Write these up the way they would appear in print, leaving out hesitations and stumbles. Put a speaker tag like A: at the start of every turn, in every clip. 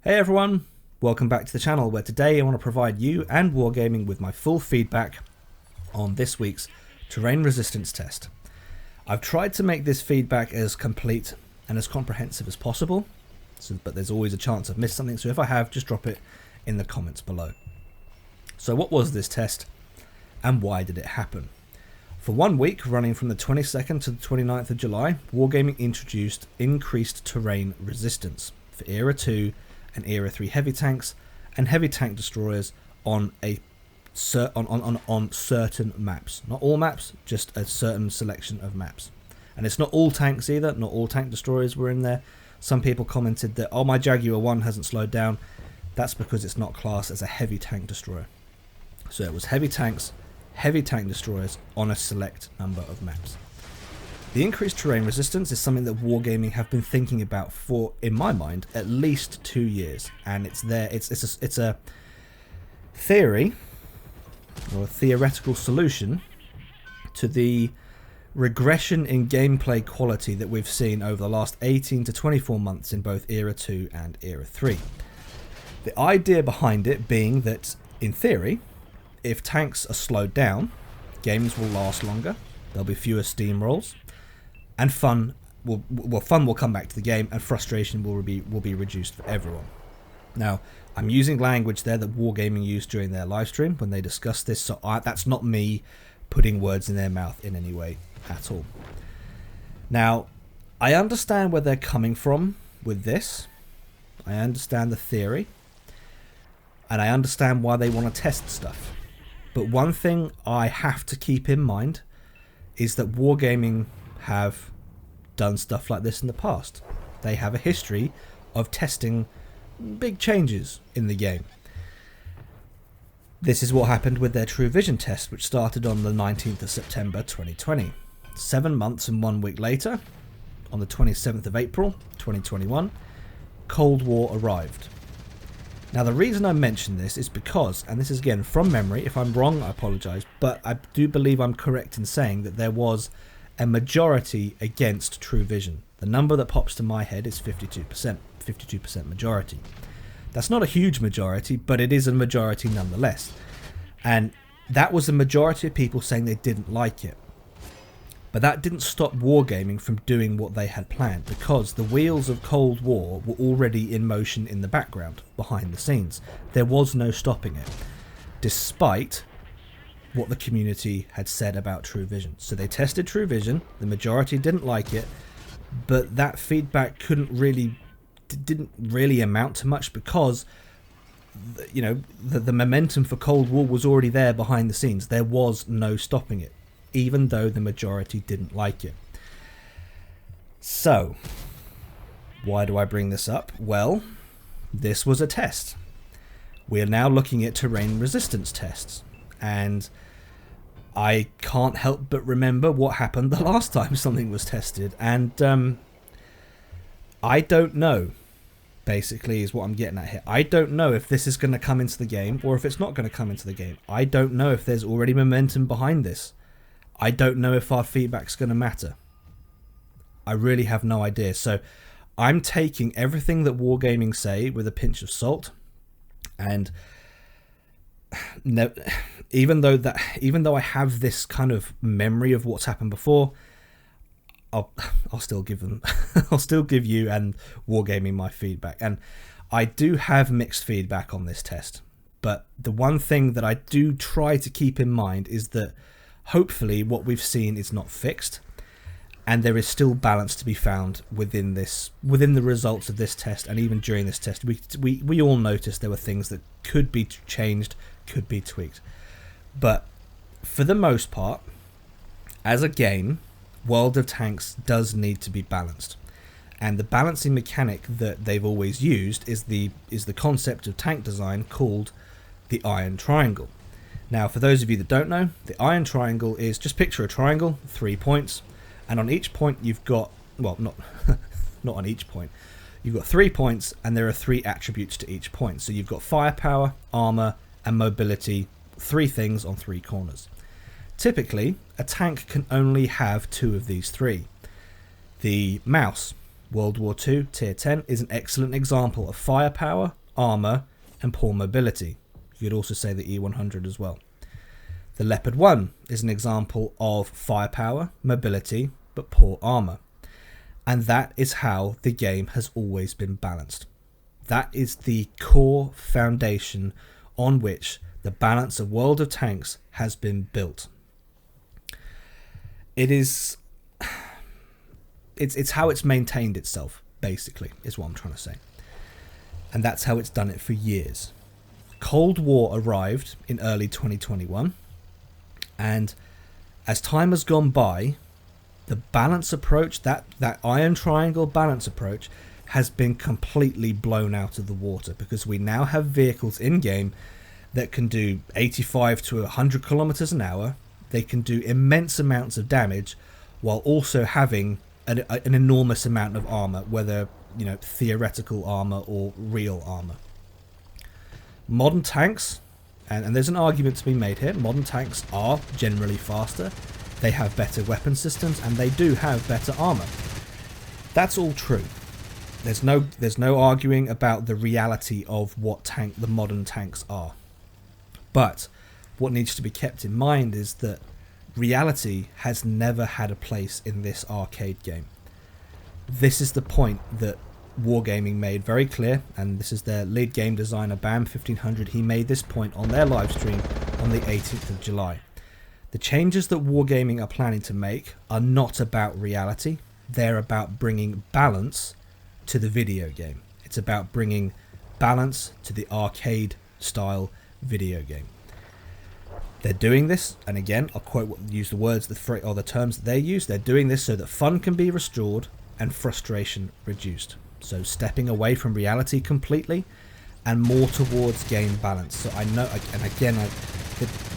A: Hey everyone, welcome back to the channel where today I want to provide you and Wargaming with my full feedback on this week's terrain resistance test. I've tried to make this feedback as complete and as comprehensive as possible, but there's always a chance I've missed something, so if I have, just drop it in the comments below. So what was this test and why did it happen? For 1 week, running from the 22nd to the 29th of July, Wargaming introduced increased terrain resistance for Era 2 and Era 3 heavy tanks and heavy tank destroyers on certain maps. Not all maps, just a certain selection of maps. And it's not all tanks either, not all tank destroyers were in there. Some people commented that, oh, my Jaguar 1 hasn't slowed down. That's because it's not classed as a heavy tank destroyer. So it was heavy tanks, heavy tank destroyers on a select number of maps. The increased terrain resistance is something that Wargaming have been thinking about for, in my mind, at least 2 years, and it's there. It's a theory or a theoretical solution to the regression in gameplay quality that we've seen over the last 18 to 24 months in both Era 2 and Era 3. The idea behind it being that, in theory, if tanks are slowed down, games will last longer, there'll be fewer steamrolls, and fun will come back to the game, and frustration will be reduced for everyone. Now, I'm using language there that Wargaming used during their live stream when they discussed this, so that's not me putting words in their mouth in any way at all. Now, I understand where they're coming from with this. I understand the theory, and I understand why they want to test stuff. But one thing I have to keep in mind is that Wargaming have done stuff like this in the past. They have a history of testing big changes in the game. This is what happened with their True Vision test, which started on the 19th of September 2020. 7 months and 1 week later, on the 27th of April 2021, Cold War arrived. Now, the reason I mention this is because, and this is again from memory, if I'm wrong I apologise, but I do believe I'm correct in saying that there was a majority against True Vision. The number that pops to my head is 52% majority. That's not a huge majority, but it is a majority nonetheless. And that was a majority of people saying they didn't like it. But that didn't stop Wargaming from doing what they had planned, because the wheels of Cold War were already in motion in the background, behind the scenes. There was no stopping it, despite what the community had said about True Vision. So they tested True Vision, the majority didn't like it, but that feedback didn't really amount to much, because the momentum for Cold War was already there behind the scenes. There was no stopping it, even though the majority didn't like it. So why do I bring this up? Well, this was a test. We're now looking at terrain resistance tests, and I can't help but remember what happened the last time something was tested, and I don't know, basically, is what I'm getting at here. I don't know if this is going to come into the game or if it's not going to come into the game. I don't know if there's already momentum behind this. I don't know if our feedback's going to matter. I really have no idea. So I'm taking everything that Wargaming say with a pinch of salt, and no, even though I have this kind of memory of what's happened before, I'll still give them I'll still give you and Wargaming my feedback. And I do have mixed feedback on this test, but the one thing that I do try to keep in mind is that hopefully what we've seen is not fixed, and there is still balance to be found within the results of this test. And even during this test, we all noticed there were things that could be changed, could be tweaked. But for the most part, as a game, World of Tanks does need to be balanced. And the balancing mechanic that they've always used is the concept of tank design called the Iron Triangle. Now, for those of you that don't know, the Iron Triangle is, just picture a triangle, 3 points, and on each point you've got, well, not on each point, you've got 3 points, and there are 3 attributes to each point. So you've got firepower, armor, and mobility, 3 things on 3 corners. Typically, a tank can only have 2 of these 3. The mouse World War II Tier 10 is an excellent example of firepower, armour and poor mobility. You could also say the E100 as well. The Leopard 1 is an example of firepower, mobility, but poor armour. And that is how the game has always been balanced. That is the core foundation on which the balance of World of Tanks has been built. It's how it's maintained itself, basically, is what I'm trying to say. And that's how it's done it for years. Cold War arrived in early 2021, and as time has gone by, the balance approach, that Iron Triangle balance approach, has been completely blown out of the water, because we now have vehicles in game that can do 85 to 100 kilometers an hour. They can do immense amounts of damage while also having an enormous amount of armor, whether theoretical armor or real armor. Modern tanks, and there's an argument to be made here, modern tanks are generally faster, they have better weapon systems, and they do have better armor. That's all true. There's no arguing about the reality of what the modern tanks are. But what needs to be kept in mind is that reality has never had a place in this arcade game. This is the point that Wargaming made very clear, and this is their lead game designer BAM1500. He made this point on their live stream on the 18th of July. The changes that Wargaming are planning to make are not about reality. They're about bringing balance to the video game. It's about bringing balance to the arcade style video game. They're doing this, and again, I'll use the words, or the terms that they use. They're doing this so that fun can be restored and frustration reduced. So stepping away from reality completely and more towards game balance. So I know, and again,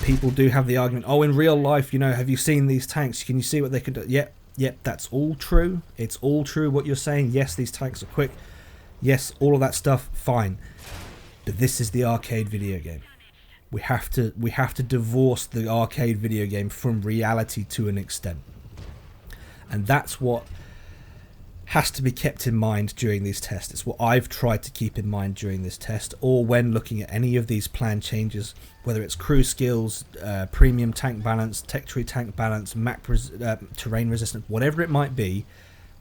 A: people do have the argument, oh, in real life, have you seen these tanks? Can you see what they can do? Yep, that's all true. It's all true what you're saying. Yes, these tanks are quick. Yes, all of that stuff, fine. But this is the arcade video game. We have to divorce the arcade video game from reality to an extent. And that's what has to be kept in mind during these tests. It's what I've tried to keep in mind during this test, or when looking at any of these plan changes, whether it's crew skills, premium tank balance, tech tree tank balance, terrain resistance, whatever it might be.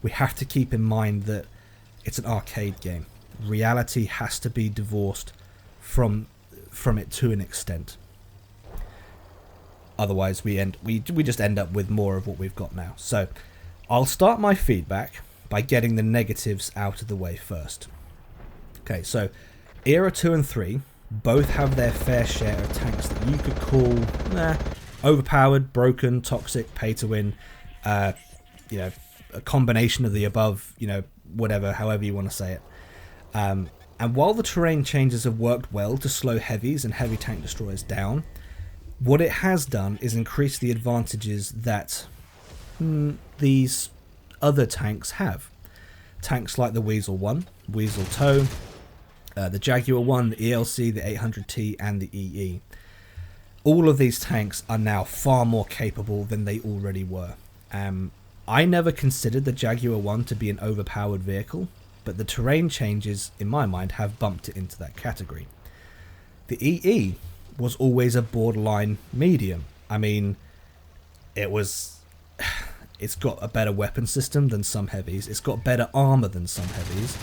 A: We have to keep in mind that it's an arcade game. Reality has to be divorced from it to an extent. Otherwise we just end up with more of what we've got now. So I'll start my feedback by getting the negatives out of the way first. Okay, so Era 2 and 3 both have their fair share of tanks that you could call overpowered, broken, toxic, pay to win, a combination of the above, whatever, however you want to say it. And while the terrain changes have worked well to slow heavies and heavy tank destroyers down, what it has done is increase the advantages that these other tanks have. Tanks like the Weasel 1, Weasel TOW, the Jaguar 1, the ELC, the 800T and the EE. All of these tanks are now far more capable than they already were. I never considered the Jaguar 1 to be an overpowered vehicle, but the terrain changes, in my mind, have bumped it into that category. The EE was always a borderline medium. I mean, it's got a better weapon system than some heavies, it's got better armor than some heavies,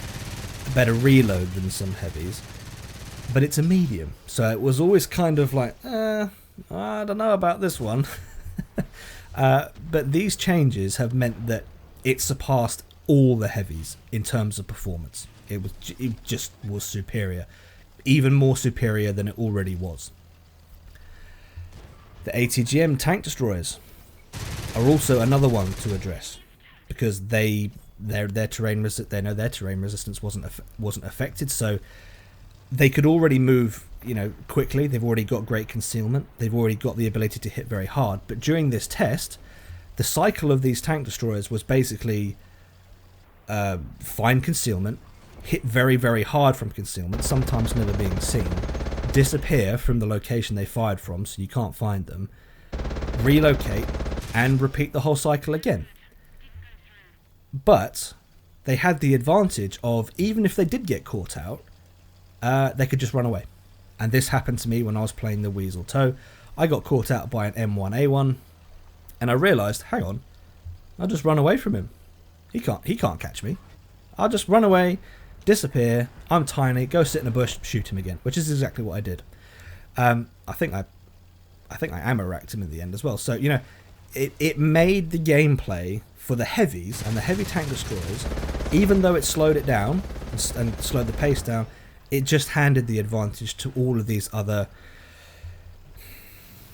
A: a better reload than some heavies, but it's a medium. So it was always kind of like, I don't know about this one. But these changes have meant that it surpassed all the heavies in terms of performance. It just was superior, even more superior than it already was. The ATGM tank destroyers are also another one to address, because their terrain resistance wasn't affected, so they could already move quickly. They've already got great concealment. They've already got the ability to hit very hard. But during this test, the cycle of these tank destroyers was basically find concealment, hit very, very hard from concealment, sometimes never being seen, disappear from the location they fired from so you can't find them, relocate, and repeat the whole cycle again. But they had the advantage of, even if they did get caught out, they could just run away. And this happened to me when I was playing the Weasel Toe. I got caught out by an M1A1, and I realised, hang on, I'll just run away from him. He can't catch me. I'll just run away, disappear, I'm tiny, go sit in a bush, shoot him again, which is exactly what I did. I think I ammo-racked him in the end as well. So, you know, it made the gameplay for the heavies and the heavy tank destroyers, even though it slowed it down and slowed the pace down, it just handed the advantage to all of these other,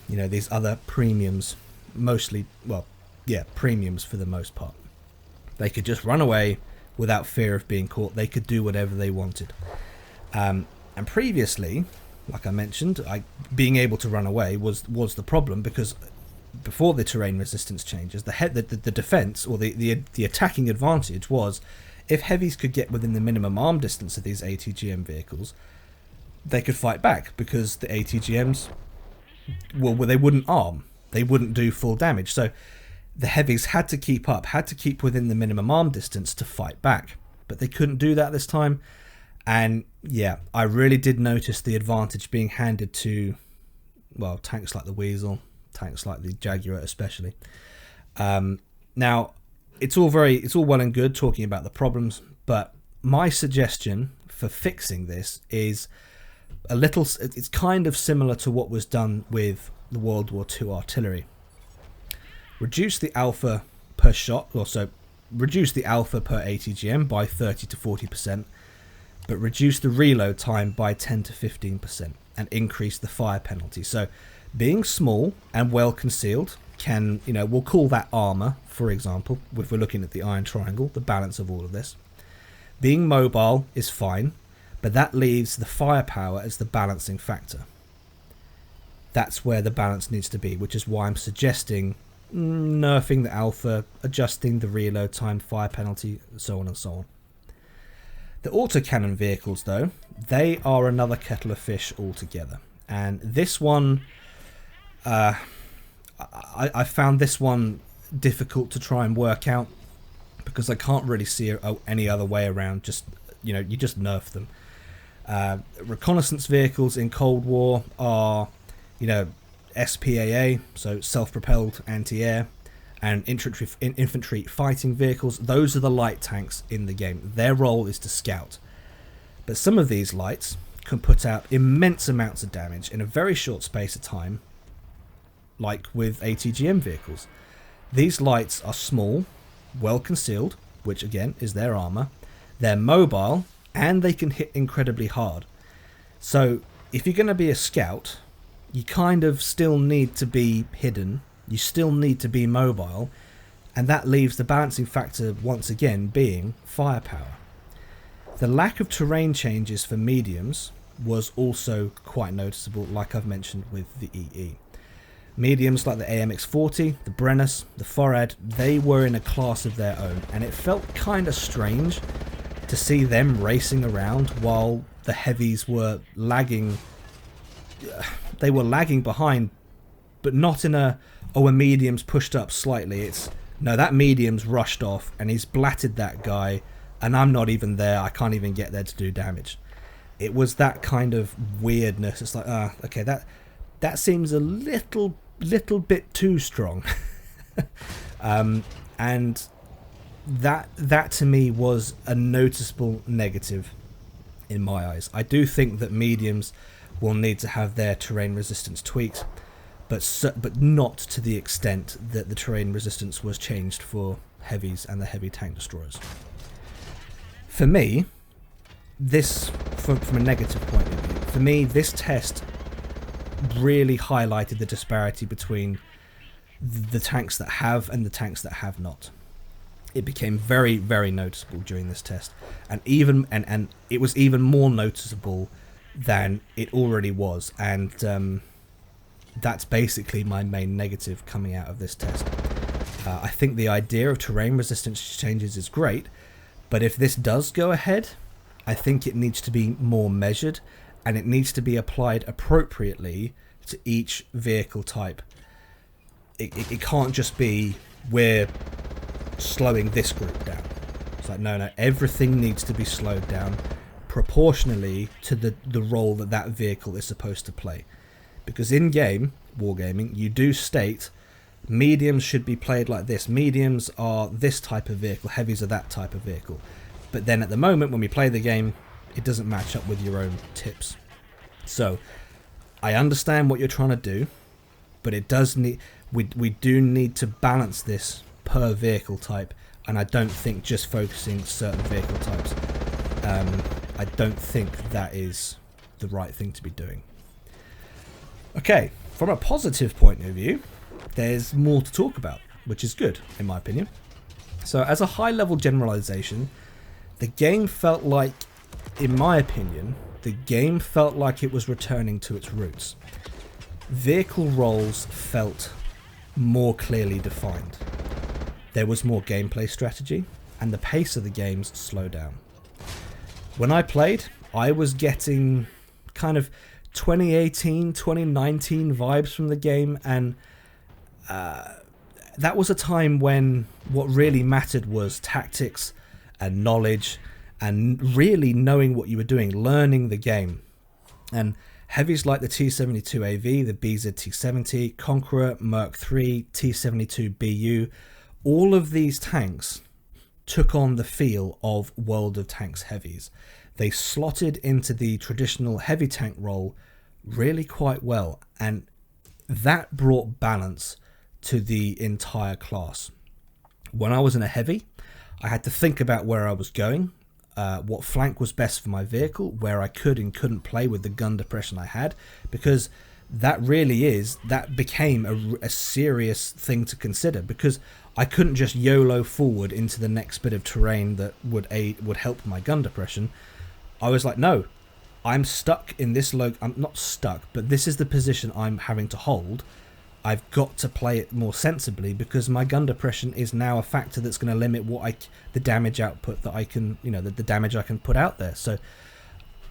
A: you know, these other premiums, mostly, well, yeah, premiums for the most part. They could just run away without fear of being caught. They could do whatever they wanted. And previously, like I mentioned, being able to run away was the problem, because before the terrain resistance changes, the defense or the attacking advantage was, if heavies could get within the minimum arm distance of these ATGM vehicles, they could fight back, because the ATGMs, well, they wouldn't arm, they wouldn't do full damage. So the heavies had to keep within the minimum arm distance to fight back, but they couldn't do that this time. And yeah, I really did notice the advantage being handed to, well, tanks like the Weasel, tanks like the Jaguar especially. Now, it's all well and good talking about the problems, but my suggestion for fixing this is it's kind of similar to what was done with the World War II artillery. Reduce the alpha per shot, also reduce the alpha per ATGM by 30 to 40%, but reduce the reload time by 10 to 15% and increase the fire penalty. So being small and well concealed can, you know, we'll call that armor, for example, if we're looking at the iron triangle, the balance of all of this. Being mobile is fine, but that leaves the firepower as the balancing factor. That's where the balance needs to be, which is why I'm suggesting nerfing the alpha, adjusting the reload time, fire penalty, so on and so on. The autocannon vehicles, though, they are another kettle of fish altogether. And this one, I found this one difficult to try and work out, because I can't really see any other way around. Just, you know, you just nerf them. Reconnaissance vehicles in Cold War are, you know, SPAA, so self-propelled anti-air, and infantry fighting vehicles. Those are the light tanks in the game. Their role is to scout. But some of these lights can put out immense amounts of damage in a very short space of time, like with ATGM vehicles. These lights are small, well concealed, which again is their armor. They're mobile, and they can hit incredibly hard. So if you're going to be a scout, you kind of still need to be hidden, you still need to be mobile, and that leaves the balancing factor once again being firepower. The lack of terrain changes for mediums was also quite noticeable, like I've mentioned with the EE. Mediums like the AMX-40, the Brennus, the Forad, they were in a class of their own, and it felt kind of strange to see them racing around while the heavies were lagging. They were lagging behind, but not in a medium's pushed up slightly. It's, no, that medium's rushed off and he's blatted that guy, and I'm not even there. I can't even get there to do damage. It was that kind of weirdness. It's like, okay, that seems a little bit too strong. And that to me was a noticeable negative in my eyes. I do think that mediums will need to have their terrain resistance tweaked, but not to the extent that the terrain resistance was changed for heavies and the heavy tank destroyers. For me, this, from a negative point of view, for me, this test really highlighted the disparity between the tanks that have and the tanks that have not. It became very, very noticeable during this test, and it was even more noticeable than it already was, and that's basically my main negative coming out of this test. I think the idea of terrain resistance changes is great, but if this does go ahead, I think it needs to be more measured, and it needs to be applied appropriately to each vehicle type. It can't just be, we're slowing this group down. It's like, no, everything needs to be slowed down proportionally to the role that vehicle is supposed to play. Because in game, wargaming, you do state mediums should be played like this. Mediums are this type of vehicle, heavies are that type of vehicle. But then at the moment when we play the game, it doesn't match up with your own tips. So I understand what you're trying to do, but it does need, we do need to balance this per vehicle type, and I don't think just focusing certain vehicle types, I don't think that is the right thing to be doing. Okay, from a positive point of view, there's more to talk about, which is good in my opinion. So as a high level generalization, the game felt like, in my opinion, the game felt like it was returning to its roots. Vehicle roles felt more clearly defined. There was more gameplay strategy, and the pace of the games slowed down. When I played, I was getting kind of 2018, 2019 vibes from the game, and that was a time when what really mattered was tactics and knowledge and really knowing what you were doing, learning the game. And heavies like the T-72AV, the BZ-T-70, Conqueror, Merc 3, T-72BU, all of these tanks took on the feel of World of Tanks heavies. They slotted into the traditional heavy tank role really quite well, and that brought balance to the entire class. When I was in a heavy, I had to think about where I was going, what flank was best for my vehicle, where I could and couldn't play with the gun depression I had, because that became a serious thing to consider, because I couldn't just YOLO forward into the next bit of terrain that would help my gun depression. I was like, no, I'm stuck in this I'm not stuck, but this is the position I'm having to hold. I've got to play it more sensibly, because my gun depression is now a factor that's going to limit the damage output that I can, the damage I can put out there. So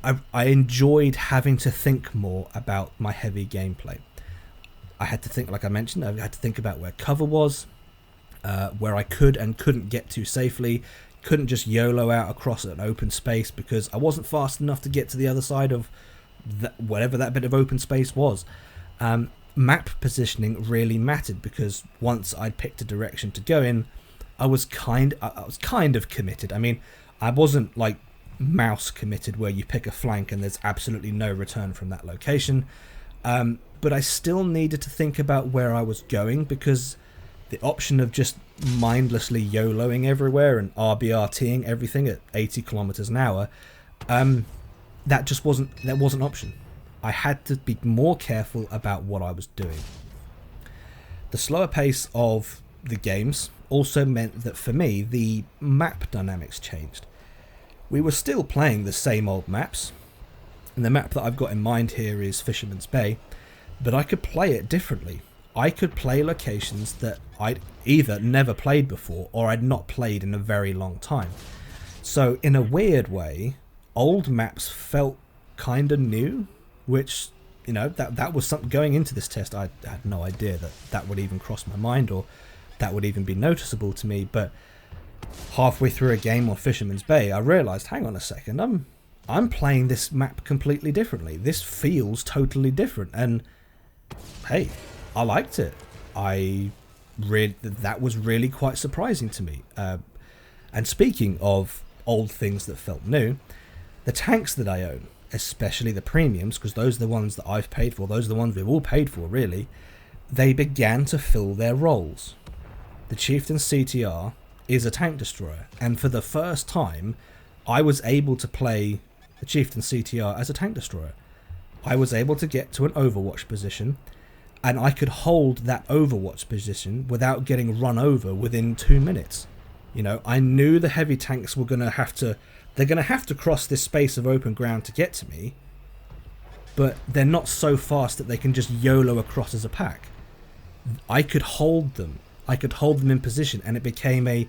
A: I enjoyed having to think more about my heavy gameplay. I had to think, like I mentioned, I had to think about where cover was, where I could and couldn't get to safely. Couldn't just YOLO out across an open space because I wasn't fast enough to get to the other side of whatever that bit of open space was. Map positioning really mattered, because once I'd picked a direction to go in, I was kind of committed. I mean, I wasn't like mouse committed where you pick a flank and there's absolutely no return from that location, but I still needed to think about where I was going, because the option of just mindlessly YOLOing everywhere and RBRTing everything at 80 kilometers an hour, that wasn't an option. I had to be more careful about what I was doing. The slower pace of the games also meant that for me, the map dynamics changed. We were still playing the same old maps, and the map that I've got in mind here is Fisherman's Bay, but I could play it differently. I could play locations that I'd either never played before or I'd not played in a very long time. So in a weird way, old maps felt kind of new, which, that was something going into this test. I had no idea that would even cross my mind or that would even be noticeable to me. But halfway through a game on Fisherman's Bay, I realized, hang on a second, I'm playing this map completely differently. This feels totally different. And hey, I liked it. That was really quite surprising to me. And speaking of old things that felt new, the tanks that I own, especially the premiums, because those are the ones that I've paid for, those are the ones we've all paid for really, they began to fill their roles. The Chieftain CTR is a tank destroyer, and for the first time I was able to play the Chieftain CTR as a tank destroyer. I was able to get to an overwatch position, and I could hold that overwatch position without getting run over within 2 minutes. I knew the heavy tanks were going to have to cross this space of open ground to get to me, but they're not so fast that they can just YOLO across as a pack. I could hold them. I could hold them in position, and it became a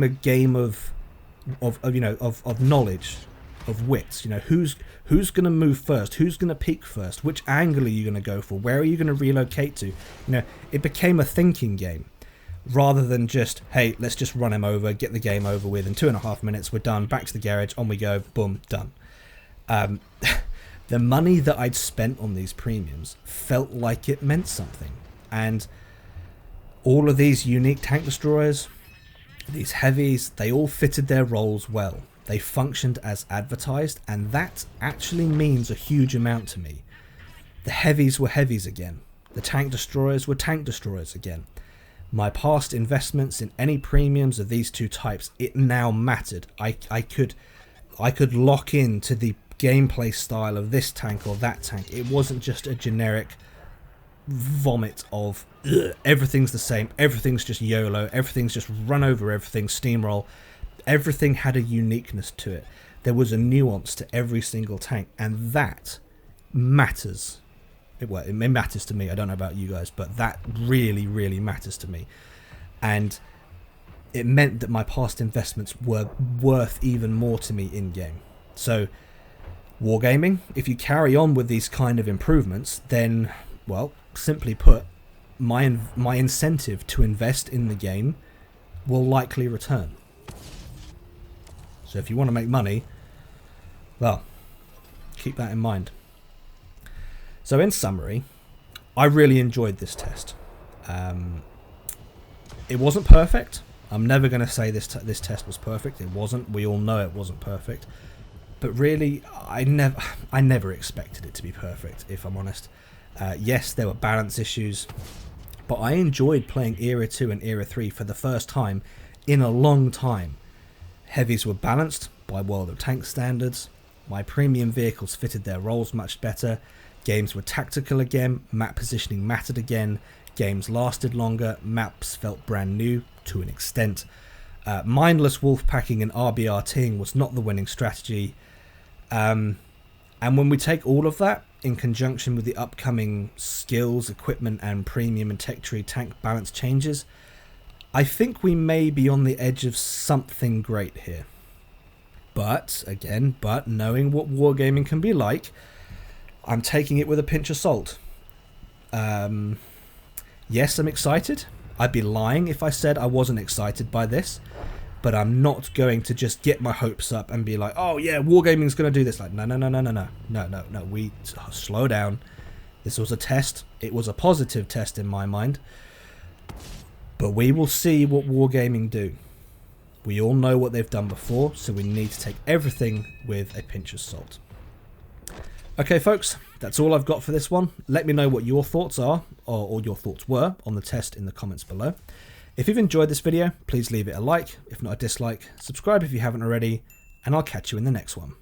A: game of knowledge, of wits. Who's going to move first, who's going to peek first, which angle are you going to go for, where are you going to relocate to. It became a thinking game rather than just, hey, let's just run him over, get the game over with, in 2.5 minutes, we're done, back to the garage, on we go, boom, done. The money that I'd spent on these premiums felt like it meant something. And all of these unique tank destroyers, these heavies, they all fitted their roles well. They functioned as advertised, and that actually means a huge amount to me. The heavies were heavies again. The tank destroyers were tank destroyers again. My past investments in any premiums of these two types, it now mattered. I could lock into the gameplay style of this tank or that tank. It wasn't just a generic vomit of everything's the same, everything's just YOLO, everything's just run over everything, steamroll. Everything had a uniqueness to it. There was a nuance to every single tank, and that matters. It matters to me. I don't know about you guys, but that really, really matters to me. And it meant that my past investments were worth even more to me in-game. So, Wargaming, if you carry on with these kind of improvements, then, well, simply put, my incentive to invest in the game will likely return. So if you want to make money, well, keep that in mind. So in summary, I really enjoyed this test. It wasn't perfect. I'm never going to say this test was perfect. It wasn't. We all know it wasn't perfect. But really, I never expected it to be perfect, if I'm honest. Yes, there were balance issues, but I enjoyed playing Era 2 and Era 3 for the first time in a long time. Heavies were balanced by World of Tanks standards. My premium vehicles fitted their roles much better. Games were tactical again. Map positioning mattered again. Games lasted longer. Maps felt brand new to an extent. Mindless wolfpacking and RBRTing was not the winning strategy. And when we take all of that in conjunction with the upcoming skills, equipment, and premium and tech tree tank balance changes, I think we may be on the edge of something great here. But, again, knowing what wargaming can be like, I'm taking it with a pinch of salt. Yes, I'm excited. I'd be lying if I said I wasn't excited by this. But I'm not going to just get my hopes up and be like, oh yeah, wargaming's going to do this. Like, no. We slow down. This was a test. It was a positive test in my mind. But we will see what wargaming do. We all know what they've done before, so we need to take everything with a pinch of salt. Okay, folks, that's all I've got for this one. Let me know what your thoughts are, or your thoughts were, on the test in the comments below. If you've enjoyed this video, please leave it a like, if not a dislike. Subscribe if you haven't already, and I'll catch you in the next one.